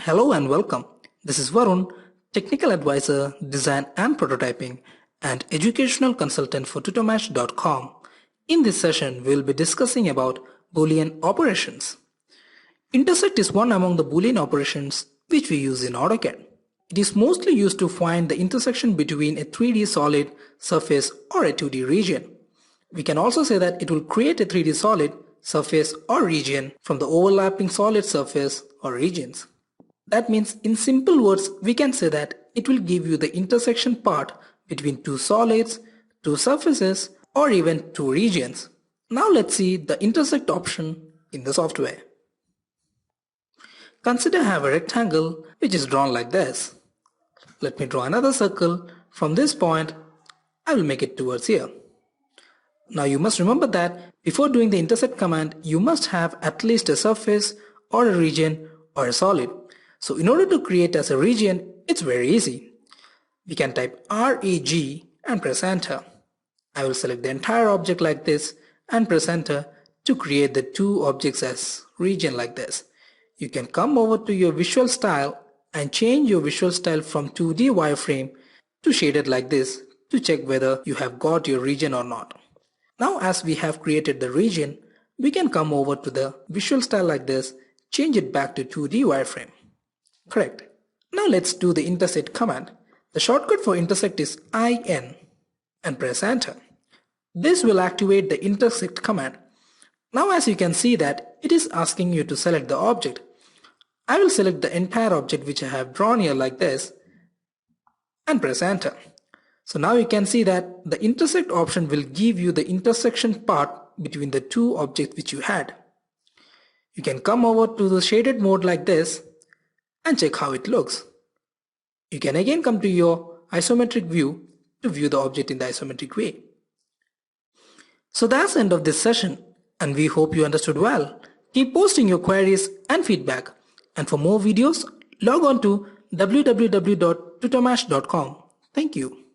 Hello and welcome. This is Varun, Technical Advisor, Design and Prototyping, and Educational Consultant for Tutormatch.com. In this session, we will be discussing about Boolean operations. Intersect is one among the Boolean operations which we use in AutoCAD. It is mostly used to find the intersection between a 3D solid, surface, or a 2D region. We can also say that it will create a 3D solid, surface, or region from the overlapping solid surface or regions. That means in simple words, we can say that it will give you the intersection part between two solids, two surfaces, or even two regions. Now let's see the intersect option in the software. Consider I have a rectangle which is drawn like this. Let me draw another circle. From this point, I will make it towards here. Now you must remember that before doing the intersect command, you must have at least a surface or a region or a solid. So in order to create as a region, it's very easy. We can type REG and press enter. I will select the entire object like this and press enter to create the two objects as region like this. You can come over to your visual style and change your visual style from 2D wireframe to shaded like this to check whether you have got your region or not. Now as we have created the region, we can come over to the visual style like this, change it back to 2D wireframe. Correct. Now let's do the intersect command. The shortcut for intersect is IN and press enter. This will activate the intersect command. Now as you can see that it is asking you to select the object. I will select the entire object which I have drawn here like this and press enter. So now you can see that the intersect option will give you the intersection part between the two objects which you had. You can come over to the shaded mode like this and check how it looks. You can again come to your isometric view to view the object in the isometric way. So that's the end of this session, and we hope you understood well. Keep posting your queries and feedback, and for more videos log on to www.tutormatch.com. Thank you.